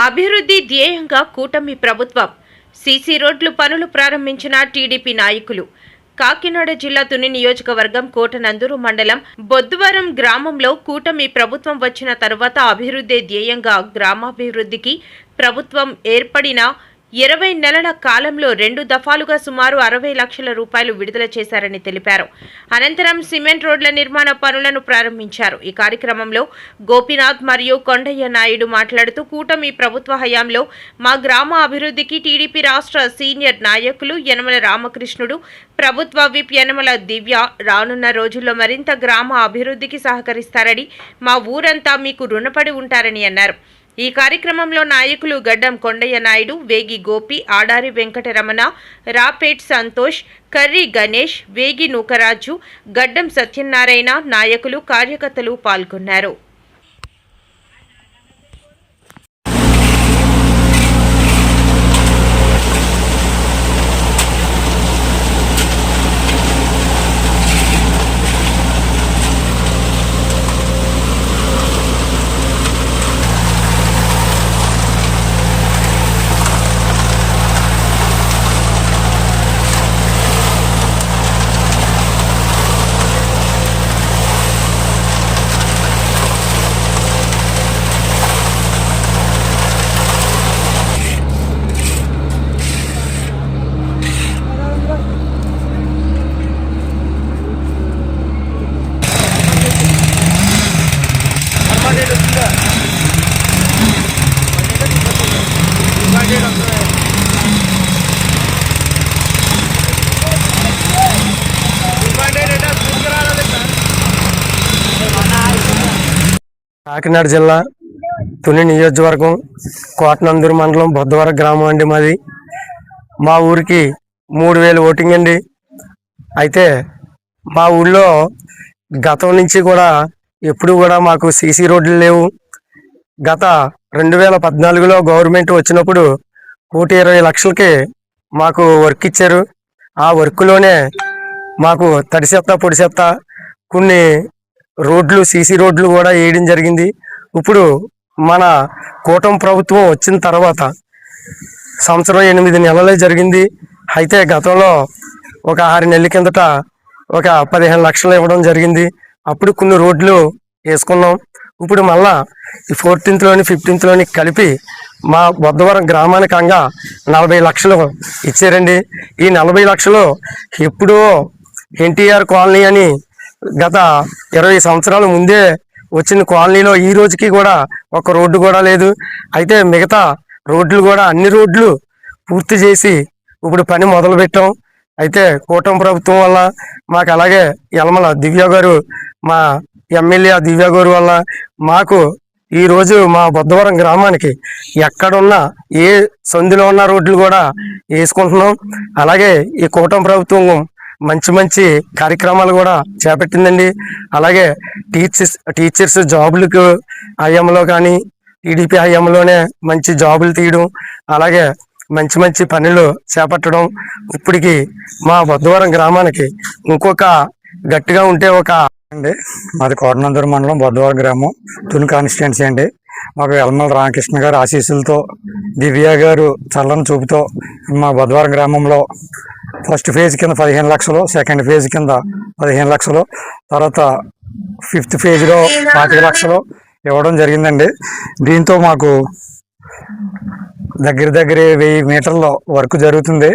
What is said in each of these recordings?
అభివృద్ధి ధ్యేయంగా కూటమి ప్రభుత్వం సీసీ రోడ్లు పనులు ప్రారంభించిన టీడీపీ నాయకులు. కాకినాడ జిల్లా తుని నియోజకవర్గం కోటనందూరు మండలం బొద్దువరం గ్రామంలో కూటమి ప్రభుత్వం వచ్చిన తరువాత అభివృద్ధి ధ్యేయంగా గ్రామాభివృద్ధికి ప్రభుత్వం ఏర్పడిన 20 నెలల కాలంలో 2 దఫాలుగా సుమారు 60 లక్షల రూపాయలు విడుదల చేశారని తెలిపారు. అనంతరం సిమెంట్ రోడ్ల నిర్మాణ పనులను ప్రారంభించారు. ఈ కార్యక్రమంలో గోపీనాథ్ మరియు కొండయ్య నాయుడు మాట్లాడుతూ కూటమి ప్రభుత్వ హయాంలో మా గ్రామ అభివృద్ధికి టీడీపీ రాష్ట్ర సీనియర్ నాయకులు యనమల రామకృష్ణుడు, ప్రభుత్వ విప్ యనమల దివ్య రానున్న రోజుల్లో మరింత గ్రామ అభివృద్ధికి సహకరిస్తారని, మా ఊరంతా మీకు రుణపడి ఉంటారని అన్నారు. ఈ కార్యక్రమంలో నాయకులు గడ్డం కొండయ్య నాయుడు, వేగి గోపి, ఆడారి వెంకటరమణ, రాపేట్ సంతోష్, కర్రి గణేష్, వేగి నూకరాజు, గడ్డం సత్యనారాయణ, నాయకులు, కార్యకర్తలు పాల్గొన్నారు. కాకినాడ జిల్లా తుని నియోజకవర్గం కోటనందూరు మండలం బొద్దవరం గ్రామం అండి మాది. మా ఊరికి 3000 ఓటింగ్ అండి. అయితే మా ఊళ్ళో గతం నుంచి కూడా ఎప్పుడు కూడా మాకు సీసీ రోడ్లు లేవు. గత 2014లో గవర్నమెంట్ వచ్చినప్పుడు 1,20,00,000కి మాకు వర్క్ ఇచ్చారు. ఆ వర్క్లోనే మాకు తడి చెత్త పొడి చెత్త కొన్ని రోడ్లు సీసీ రోడ్లు కూడా వేయడం జరిగింది. ఇప్పుడు మన కూటమి ప్రభుత్వం వచ్చిన తర్వాత సంవత్సరం 8 నెలలే జరిగింది. అయితే గతంలో ఒక 6 నెలల కిందట ఒక 15 లక్షలు ఇవ్వడం జరిగింది. అప్పుడు కొన్ని రోడ్లు వేసుకున్నాం. ఇప్పుడు మళ్ళా ఈ 14th, 15th కలిపి మా బొద్దవరం గ్రామానికి 40 లక్షలు ఇచ్చారండి. ఈ 40 లక్షలు ఎప్పుడో ఎన్టీఆర్ కాలనీ అని గత 20 సంవత్సరాల ముందే వచ్చిన కాలనీలో ఈ రోజుకి కూడా ఒక రోడ్డు కూడా లేదు. అయితే మిగతా రోడ్లు కూడా అన్ని రోడ్లు పూర్తి చేసి ఇప్పుడు పని మొదలు పెట్టాం. అయితే కూటమి ప్రభుత్వం వల్ల మాకు, అలాగే యనమల దివ్య గారు, మా ఎమ్మెల్యే దివ్య గారు వల్ల మాకు ఈరోజు మా బొద్దవరం గ్రామానికి ఎక్కడున్నా ఏ సందులో ఉన్న రోడ్లు కూడా వేసుకుంటున్నాం. అలాగే ఈ కూటమి ప్రభుత్వం మంచి మంచి కార్యక్రమాలు కూడా చేపట్టిందండి. అలాగే టీచర్స్ జాబులకు హయాంలో కానీ టీడీపీ హయాంలోనే మంచి జాబులు తీయడం, అలాగే మంచి మంచి పనులు చేపట్టడం. ఇప్పటికి మా బొద్దవరం గ్రామానికి ఇంకొక గట్టిగా ఉంటే ఒక అండి మాది కోటనందూరు మండలం బొద్దవరం గ్రామం, తుని కాన్స్టిట్యున్సీ అండి. మాకు యనమల రామకృష్ణ గారు ఆశీస్సులతో, దివ్య గారు చల్లని చూపుతో మా బొద్దవరం గ్రామంలో ఫస్ట్ ఫేజ్ కింద 15 లక్షలు, సెకండ్ ఫేజ్ కింద 15 లక్షలు, తర్వాత 5th ఫేజ్లో 25 లక్షలు ఇవ్వడం జరిగిందండి. దీంతో మాకు దగ్గర 1000 మీటర్ల వర్క్ జరుగుతుంది.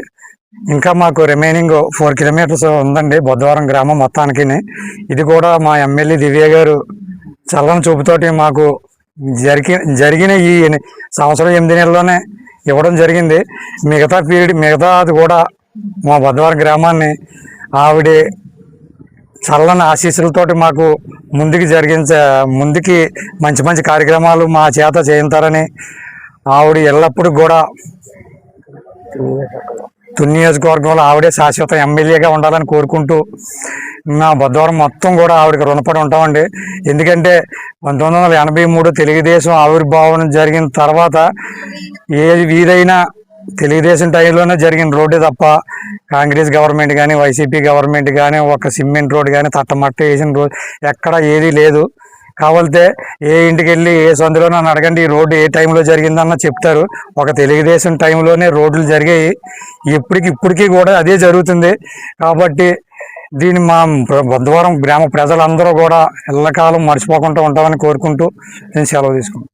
ఇంకా మాకు రిమైనింగ్ 4 కిలోమీటర్స్ ఉందండి బొద్దవరం గ్రామం మొత్తానికి. ఇది కూడా మా ఎమ్మెల్యే దివ్య గారు చల్లని చూపుతోటి మాకు జరిగిన ఈ సంవత్సరం 8 నెలల్లోనే ఇవ్వడం జరిగింది. మిగతాది కూడా మా బొద్దవరం గ్రామాన్ని ఆవిడ చల్లని ఆశీస్సులతోటి మాకు ముందుకి మంచి మంచి కార్యక్రమాలు మా చేత చేయించారని, ఆవిడ ఎల్లప్పుడూ కూడా తుని నియోజకవర్గంలో ఆవిడే శాశ్వత ఎమ్మెల్యేగా ఉండాలని కోరుకుంటూ నా బొద్దవరం మొత్తం కూడా ఆవిడకి రుణపడి ఉంటామండి. ఎందుకంటే 1983 తెలుగుదేశం ఆవిర్భావం జరిగిన తర్వాత ఏది వీధైనా తెలుగుదేశం టైంలోనే జరిగిన రోడ్డు తప్ప కాంగ్రెస్ గవర్నమెంట్ కానీ వైసీపీ గవర్నమెంట్ కానీ ఒక సిమెంట్ రోడ్ కానీ తట్టమట్ట వేసిన రోడ్ ఎక్కడ ఏది లేదు. కావాలితే ఏ ఇంటికి వెళ్ళి ఏ సందులో నన్ను అడగండి ఈ రోడ్డు ఏ టైంలో జరిగిందన్న చెప్తారు. ఒక తెలుగుదేశం టైంలోనే రోడ్లు జరిగాయి, ఇప్పటికి కూడా అదే జరుగుతుంది. కాబట్టి దీన్ని మా బుద్ధవరం గ్రామ ప్రజలందరూ కూడా ఎల్లకాలం మర్చిపోకుండా ఉంటామని కోరుకుంటూ నేను సెలవు తీసుకుంటాను.